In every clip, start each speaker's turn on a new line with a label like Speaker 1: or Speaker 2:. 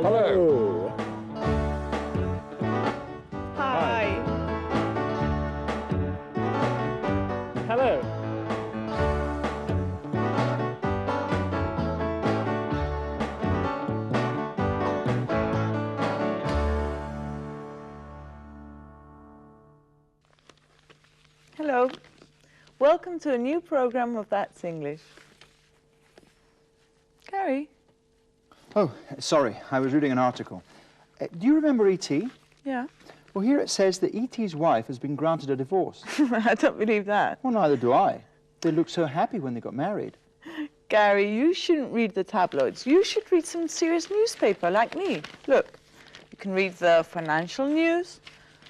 Speaker 1: Hello.
Speaker 2: Hi.
Speaker 1: Hello.
Speaker 2: Hello. Welcome to a new program of That's English. Gary?
Speaker 3: Oh, sorry, I was reading an article. Do you remember E.T.?
Speaker 2: Yeah.
Speaker 3: Well, here it says that E.T.'s wife has been granted a divorce.
Speaker 2: I don't believe that.
Speaker 3: Well, neither do I. They looked so happy when they got married.
Speaker 2: Gary, you shouldn't read the tabloids. You should read some serious newspaper like me. Look, you can read the financial news,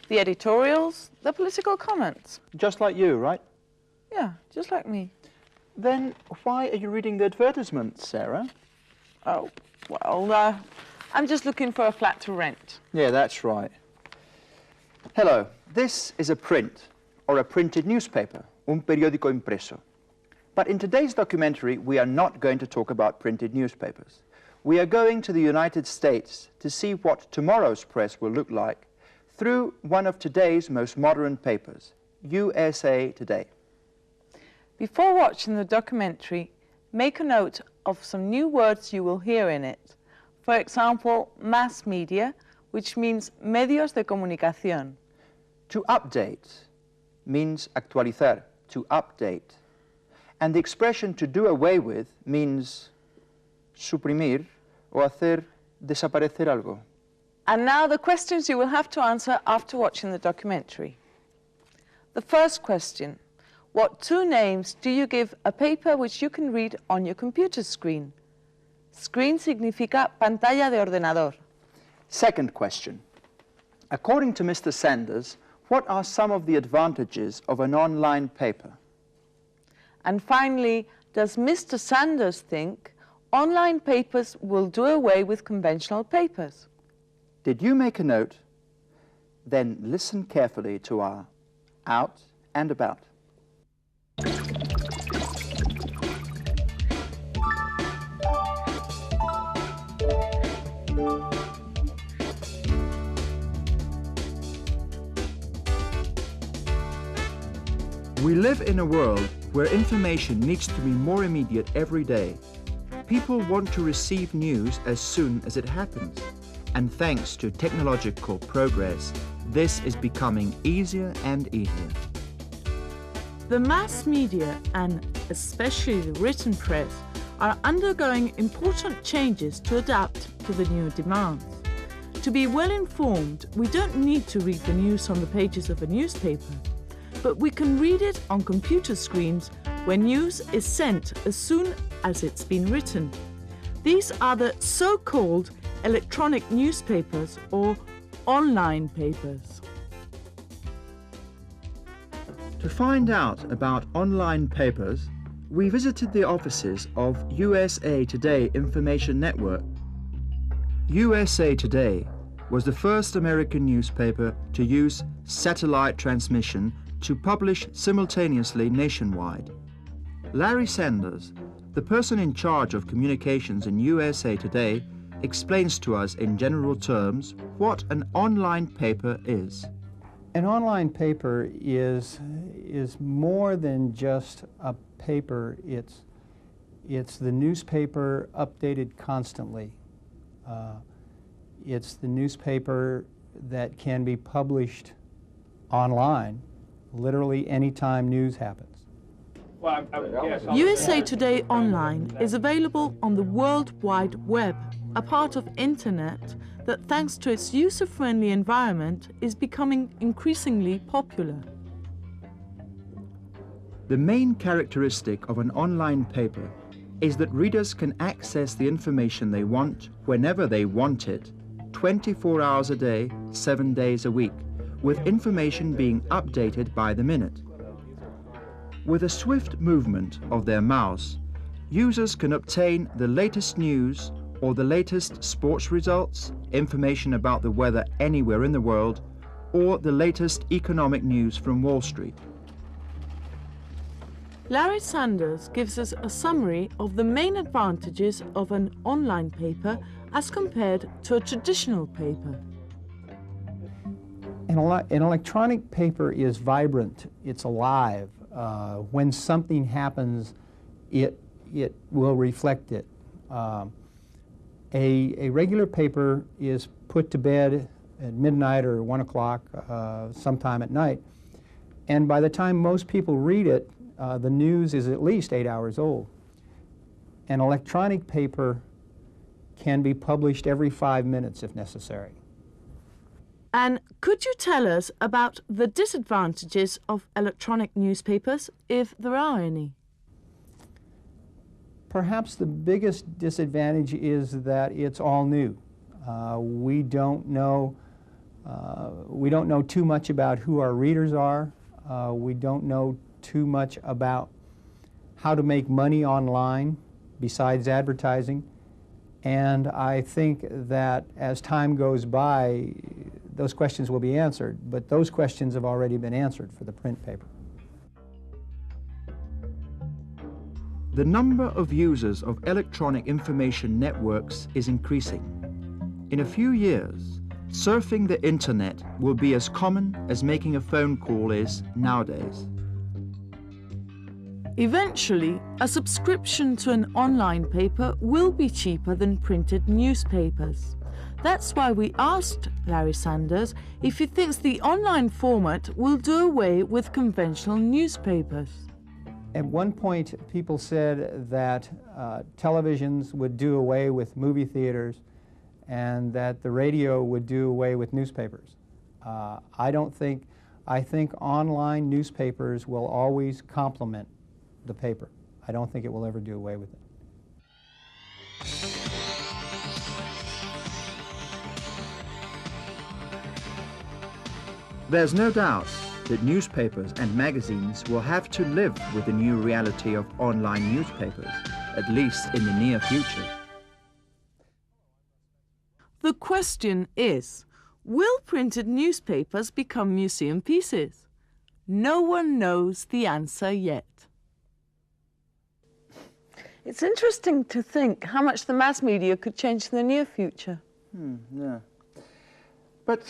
Speaker 2: the editorials, the political comments.
Speaker 3: Just like you, right?
Speaker 2: Yeah, just like me.
Speaker 3: Then why are you reading the advertisements, Sarah?
Speaker 2: Oh, well, I'm just looking for a flat to rent.
Speaker 3: Yeah, that's right. Hello, this is a print, or a printed newspaper, un periódico impreso. But in today's documentary, we are not going to talk about printed newspapers. We are going to the United States to see what tomorrow's press will look like through one of today's most modern papers, USA Today.
Speaker 2: Before watching the documentary, make a note of some new words you will hear in it. For example, mass media, which means medios de comunicación.
Speaker 3: To update means actualizar, to update. And the expression to do away with means suprimir o hacer desaparecer algo.
Speaker 2: And now the questions you will have to answer after watching the documentary. The first question, what two names do you give a paper which you can read on your computer screen? Screen significa pantalla de ordenador.
Speaker 3: Second question, according to Mr. Sanders, what are some of the advantages of an online paper?
Speaker 2: And finally, does Mr. Sanders think online papers will do away with conventional papers?
Speaker 3: Did you make a note? Then listen carefully to our Out and About. We live in a world where information needs to be more immediate every day. People want to receive news as soon as it happens. And thanks to technological progress, this is becoming easier and easier.
Speaker 2: The mass media, and especially the written press, are undergoing important changes to adapt to the new demands. To be well informed, we don't need to read the news on the pages of a newspaper, but we can read it on computer screens when news is sent as soon as it's been written. These are the so-called electronic newspapers or online papers.
Speaker 3: To find out about online papers, we visited the offices of USA Today Information Network. USA Today was the first American newspaper to use satellite transmission to publish simultaneously nationwide. Larry Sanders, the person in charge of communications in USA Today, explains to us in general terms what an online paper is.
Speaker 4: An online paper is more than just a paper. It's the newspaper updated constantly. It's the newspaper that can be published online, literally anytime news happens.
Speaker 2: USA Today Online is available on the World Wide Web, a part of Internet that, thanks to its user-friendly environment, is becoming increasingly popular.
Speaker 3: The main characteristic of an online paper is that readers can access the information they want whenever they want it, 24 hours a day, 7 days a week, with information being updated by the minute. With a swift movement of their mouse, users can obtain the latest news or the latest sports results, information about the weather anywhere in the world, or the latest economic news from Wall Street.
Speaker 2: Larry Sanders gives us a summary of the main advantages of an online paper as compared to a traditional paper.
Speaker 4: An electronic paper is vibrant, it's alive. When something happens, it will reflect it. A regular paper is put to bed at midnight or 1 o'clock, sometime at night, and by the time most people read it, the news is at least 8 hours old. An electronic paper can be published every 5 minutes if necessary.
Speaker 2: And could you tell us about the disadvantages of electronic newspapers, if there are any?
Speaker 4: Perhaps the biggest disadvantage is that it's all new. We don't know too much about who our readers are. We don't know too much about how to make money online besides advertising. And I think that as time goes by, those questions will be answered, but those questions have already been answered for the print paper.
Speaker 3: The number of users of electronic information networks is increasing. In a few years, surfing the internet will be as common as making a phone call is nowadays.
Speaker 2: Eventually, a subscription to an online paper will be cheaper than printed newspapers. That's why we asked Larry Sanders if he thinks the online format will do away with conventional newspapers.
Speaker 4: At one point, people said that televisions would do away with movie theaters and that the radio would do away with newspapers. I think online newspapers will always complement the paper. I don't think it will ever do away with it.
Speaker 3: There's no doubt that newspapers and magazines will have to live with the new reality of online newspapers, at least in the near future.
Speaker 2: The question is, will printed newspapers become museum pieces? No one knows the answer yet. It's interesting to think how much the mass media could change in the near future.
Speaker 3: Yeah. But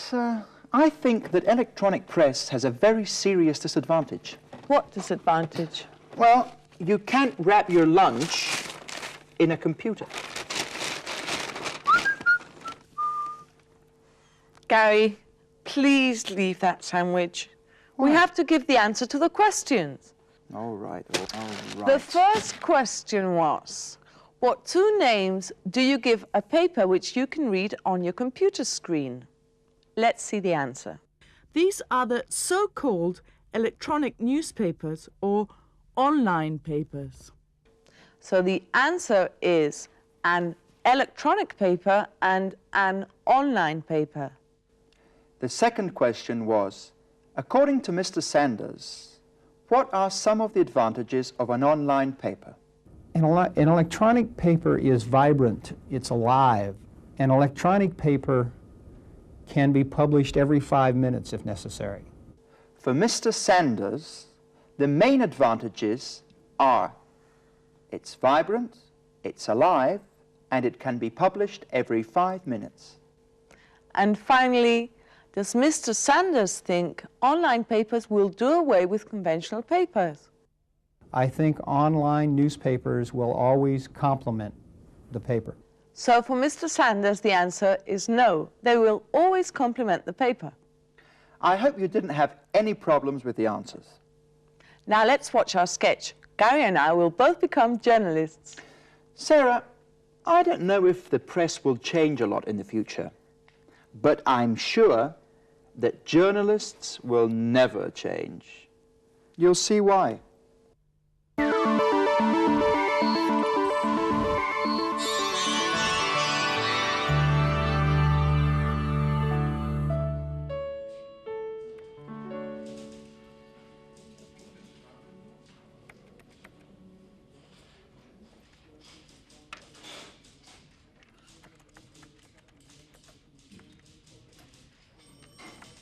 Speaker 3: I think that electronic press has a very serious disadvantage.
Speaker 2: What disadvantage?
Speaker 3: Well, you can't wrap your lunch in a computer.
Speaker 2: Gary, please leave that sandwich.
Speaker 3: Why?
Speaker 2: We have to give the answer to the questions.
Speaker 3: All right, all right.
Speaker 2: The first question was, what two names do you give a paper which you can read on your computer screen? Let's see the answer. These are the so-called electronic newspapers or online papers. So the answer is an electronic paper and an online paper.
Speaker 3: The second question was, according to Mr. Sanders, what are some of the advantages of an online paper?
Speaker 4: An electronic paper is vibrant, it's alive. An electronic paper can be published every 5 minutes if necessary.
Speaker 3: For Mr. Sanders, the main advantages are it's vibrant, it's alive, and it can be published every 5 minutes.
Speaker 2: And finally, does Mr. Sanders think online papers will do away with conventional papers?
Speaker 4: I think online newspapers will always complement the paper.
Speaker 2: So for Mr. Sanders, the answer is no. They will always complement the paper.
Speaker 3: I hope you didn't have any problems with the answers.
Speaker 2: Now let's watch our sketch. Gary and I will both become journalists.
Speaker 3: Sarah, I don't know if the press will change a lot in the future, but I'm sure that journalists will never change. You'll see why.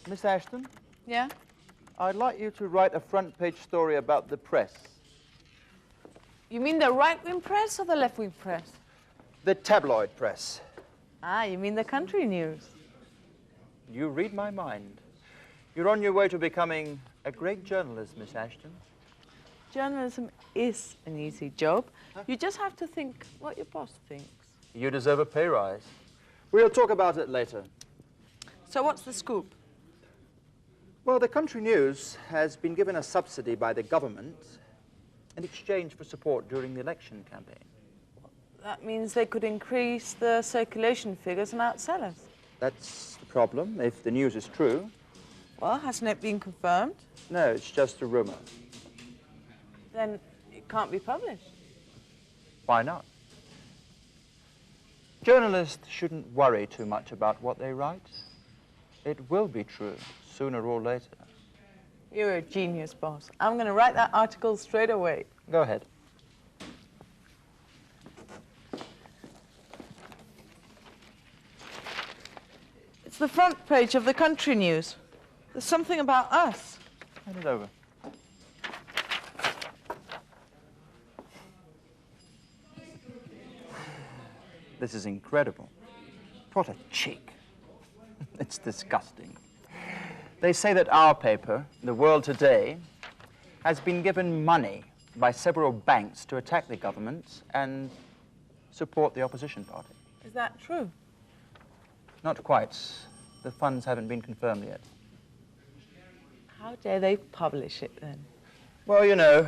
Speaker 3: Miss Ashton?
Speaker 2: Yeah?
Speaker 3: I'd like you to write a front-page story about the press.
Speaker 2: You mean the right-wing press or the left-wing press?
Speaker 3: The tabloid press.
Speaker 2: Ah, you mean the country news.
Speaker 3: You read my mind. You're on your way to becoming a great journalist, Miss Ashton.
Speaker 2: Journalism is an easy job. You just have to think what your boss thinks.
Speaker 3: You deserve a pay rise. We'll talk about it later.
Speaker 2: So what's the scoop?
Speaker 3: Well, the country news has been given a subsidy by the government in exchange for support during the election campaign.
Speaker 2: That means they could increase the circulation figures and outsell us.
Speaker 3: That's the problem, if the news is true.
Speaker 2: Well, hasn't it been confirmed?
Speaker 3: No, it's just a rumor.
Speaker 2: Then it can't be published.
Speaker 3: Why not? Journalists shouldn't worry too much about what they write. It will be true, sooner or later.
Speaker 2: You're a genius, boss. I'm going to write that article straight away.
Speaker 3: Go ahead.
Speaker 2: It's the front page of the country news. There's something about us.
Speaker 3: Hand it over. This is incredible. What a cheek. It's disgusting. They say that our paper, The World Today, has been given money by several banks to attack the government and support the opposition party.
Speaker 2: Is that true?
Speaker 3: Not quite. The funds haven't been confirmed yet.
Speaker 2: How dare they publish it then?
Speaker 3: Well, you know,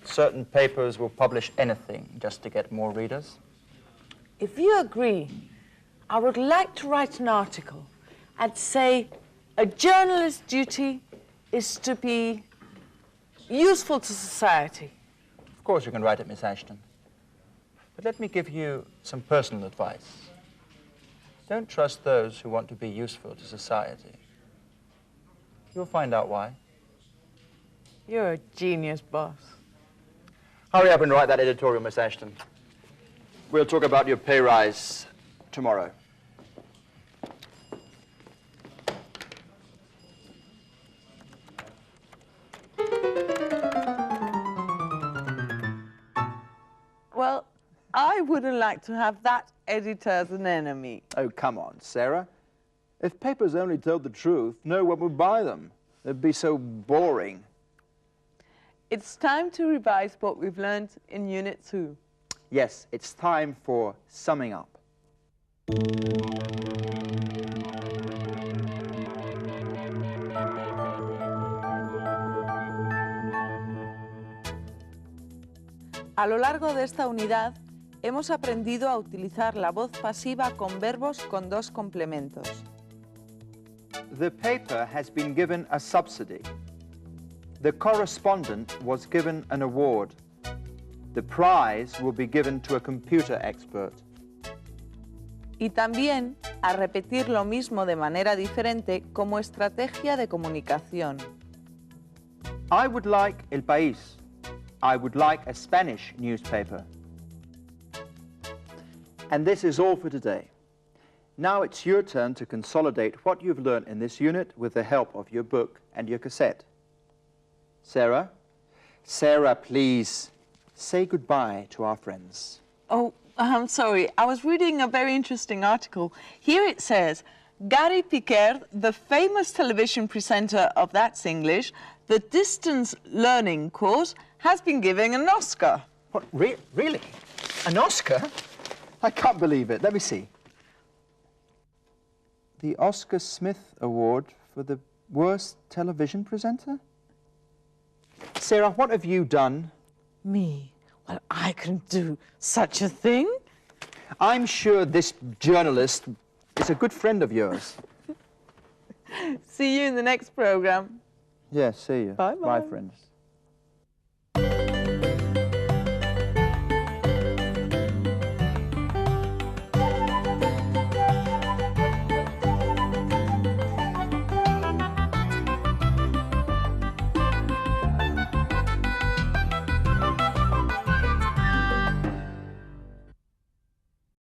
Speaker 3: certain papers will publish anything just to get more readers.
Speaker 2: If you agree, I would like to write an article and say a journalist's duty is to be useful to society.
Speaker 3: Of course you can write it, Miss Ashton. But let me give you some personal advice. Don't trust those who want to be useful to society. You'll find out why.
Speaker 2: You're a genius, boss.
Speaker 3: Hurry up and write that editorial, Miss Ashton. We'll talk about your pay rise tomorrow.
Speaker 2: Well, I wouldn't like to have that editor as an enemy.
Speaker 3: Oh, come on, Sarah. If papers only told the truth, no one would buy them. They'd be so boring.
Speaker 2: It's time to revise what we've learned in Unit 2.
Speaker 3: Yes, it's time for summing up.
Speaker 2: A lo largo de esta unidad, hemos aprendido a utilizar la voz pasiva con verbos con dos complementos.
Speaker 3: The paper has been given a subsidy. The correspondent was given an award. The prize will be given to a computer expert.
Speaker 2: Y también a repetir lo mismo de manera diferente como estrategia de comunicación.
Speaker 3: I would like El País. I would like a Spanish newspaper. And this is all for today. Now it's your turn to consolidate what you've learned in this unit with the help of your book and your cassette. Sarah? Sarah, please, say goodbye to our friends.
Speaker 2: Oh, I'm sorry. I was reading a very interesting article. Here it says, Gary Piquer, the famous television presenter of That's English, the distance learning course, has been given an Oscar.
Speaker 3: What, really? An Oscar? I can't believe it. Let me see. The Oscar Smith Award for the worst television presenter? Sarah, what have you done?
Speaker 2: Me? Well, I couldn't do such a thing.
Speaker 3: I'm sure this journalist is a good friend of yours.
Speaker 2: See you in the next program.
Speaker 3: Yes, see you.
Speaker 2: Bye-bye.
Speaker 3: Bye, friends.